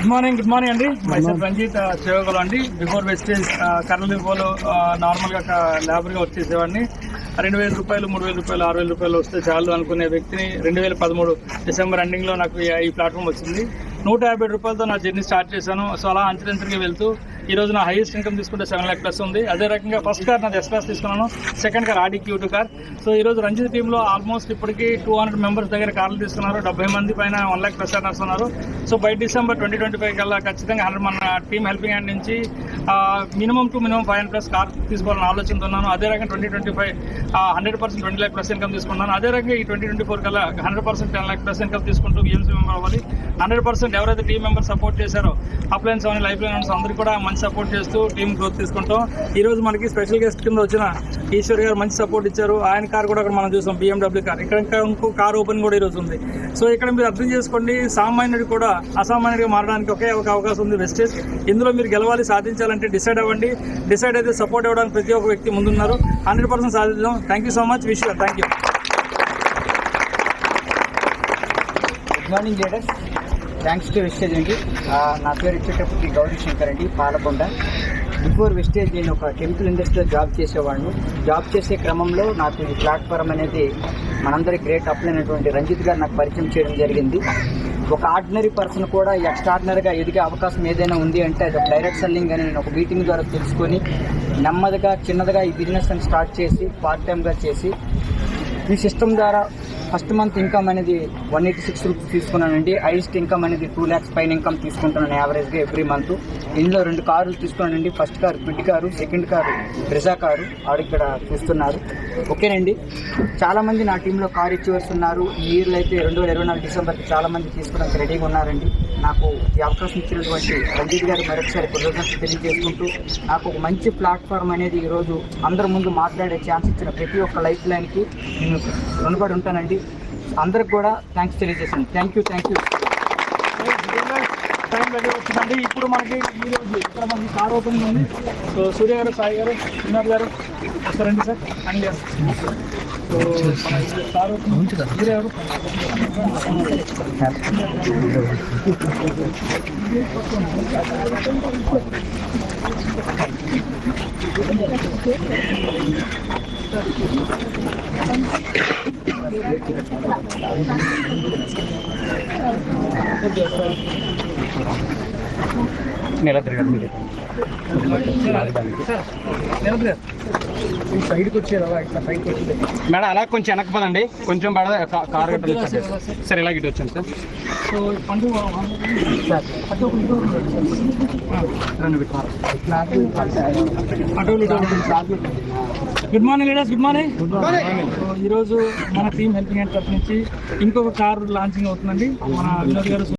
Good morning అండి. Myself Ranjith సేవకులు అండి. బిఫోర్ వెస్టేజ్ కర్నూలు డిపోలో నార్మల్గా లేబర్గా వర్క్ చేసేవాడిని. 2,000 రూపాయలు, 3,000 రూపాయలు, 6,000 రూపాయలు వస్తే చాలు అనుకునే వ్యక్తిని 2013 డిసెంబర్ ఎండింగ్లో నాకు ఈ ప్లాట్ఫామ్ వచ్చింది. 150 రూపాయలతో నా జర్నీ స్టార్ట్ చేశాను. సో అలా అంచెలంచెలుగా వెళ్తూ ఈరోజు నా హైయెస్ట్ ఇన్కమ్ తీసుకుంటే 7 lakh ప్లస్ ఉంది. అదే రకంగా ఫస్ట్ కార్ నాది ఎస్ క్లాస్ తీసుకున్నాను, second car Audi Q2 car. So ఈరోజు రంజిత్ టీంలో ఆల్మోస్ట్ ఇప్పటికీ 200 మెంబర్స్ దగ్గర కార్లు తీసుకున్నారు. 70 మంది పైన 1 lakh ప్లస్ అన్నర్స్ ఉన్నారు. సో బై డిసెంబర్ 2025 కల్లా ఖచ్చితంగా మన టీమ్ హెల్పింగ్ హ్యాండ్ నుంచి మినిమం 500 ప్లస్ కార్ తీసుకోవాలని ఆలోచనతో ఉన్నాను. అదే రకంగా 2025 100% 20 lakh ప్లస్ ఇన్కమ్ తీసుకున్నాను. అదే రకంగా ఈ 2024 కల్లా 100% 10 lakh ప్లస్ ఇన్కమ్ తీసుకుంటూ BMC మెంబర్ అవ్వాలి. 100% ఎవరైతే టీం మెంబర్ సపోర్ట్ చేశారో అప్లయన్స్ అని లైఫ్ లైన్స్ అందరికీ కూడా మంచి సపోర్ట్ చేస్తూ టీం గ్రోత్ తీసుకుంటాం. ఈ రోజు మనకి స్పెషల్ గెస్ట్ కింద వచ్చిన ఈశ్వర్ గారు మంచి సపోర్ట్ ఇచ్చారు. ఆయన కార్ కూడా అక్కడ మనం చూసాం, BMW కార్. ఇక్కడ ఇంకో కార్ ఓపెన్ కూడా ఈరోజు ఉంది. సో ఇక్కడ మీరు అర్థం చేసుకోండి, సామాన్యుడు కూడా అసామాన్యుడిగా మారడానికి ఒకే ఒక అవకాశం ఉంది, వెస్టేజ్. ఇందులో మీరు గెలవాలి, సాధించాలంటే డిసైడ్ అవ్వండి. డిసైడ్ అయితే సపోర్ట్ ఇవ్వడానికి ప్రతి ఒక్క వ్యక్తి ముందున్నారు. 100% సాధిద్దాం. Thank you so much. Wish you. Thank you. Good morning leaders. Thanks to Vestige అండి. నా పేరు వచ్చేటప్పటికి గౌరీ శంకర్ అండి, పాలకొండ. బిఫోర్ వెస్టేజ్ నేను ఒక కెమికల్ ఇండస్ట్రీలో జాబ్ చేసేవాడిని. జాబ్ చేసే క్రమంలో నాకు ఈ ప్లాట్ఫామ్ అనేది మనందరి గ్రేట్ అప్లైనటువంటి రంజిత్ గారు నాకు పరిచయం చేయడం జరిగింది. ఒక ఆర్డినరీ పర్సన్ కూడా ఎక్స్ట్రాడినరీగా ఎదిగే అవకాశం ఏదైనా ఉంది అంటే అది ఒక డైరెక్ట్ సెల్లింగ్ అని నేను ఒక మీటింగ్ ద్వారా తెలుసుకొని నెమ్మదిగా చిన్నదిగా ఈ బిజినెస్ అని స్టార్ట్ చేసి పార్ట్ టైమ్గా చేసి ఈ సిస్టమ్ ద్వారా ఫస్ట్ మంత్ ఇన్కమ్ అనేది 186 రూపీస్ తీసుకున్నానండి. హైయెస్ట్ ఇన్కమ్ అనేది 2 lakhs పైన ఇన్కమ్ తీసుకుంటున్నాను యావరేజ్గా ఎవ్రీ మంత్. ఇందులో 2 కార్లు తీసుకున్నానండి. ఫస్ట్ కారు బిడ్ car, second car Brezza car. ఇక్కడ చూస్తున్నారు. ఓకేనండి. చాలామంది నా టీంలో కార్ ఇచ్చేవర్స్ ఉన్నారు. ఈ ఇయర్లో అయితే 2024 డిసెంబర్కి చాలామంది తీసుకోవడానికి రెడీగా ఉన్నారండి. నాకు ఈ అవకాశం ఇచ్చినటువంటి రంజిత్ గారు మరొకసారి కృతజ్ఞతలు తెలియజేసుకుంటూ నాకు ఒక మంచి ప్లాట్ఫామ్ అనేది ఈరోజు అందరి ముందు మాట్లాడే ఛాన్స్ ఇచ్చిన ప్రతి ఒక్క లైఫ్ లైన్కి నేను రుణపడి ఉంటానండి. అందరికి కూడా థ్యాంక్స్ తెలియజేసాను. Thank you. టైం రెడీ వచ్చిందండి. ఇప్పుడు మనకి ఈరోజు ఇక్కడ మనకి కార్ ఓపెనింగ్ ఉంది. సో సూర్య గారు, సాయి గారు, వినోద్ గారు వస్తారండి సార్. అండి సో కార్ ఓపెనింగ్ సూర్య గారు. సైడ్కి వచ్చారు ఇట్లా సైడ్కి వచ్చింది మేడం. అలా కొంచెం వెనక్కి పదండి, కొంచెం కార్ కట్టాలి సార్. ఇలా గిట్ వచ్చాను సార్. సో పండు good morning leaders. Good morning. ఈరోజు మన టీమ్ హెల్పింగ్ హ్యాండ్ తరఫు నుంచి ఇంకొక కార్ లాంచింగ్ అవుతుందండి. మన వినోద్ గారు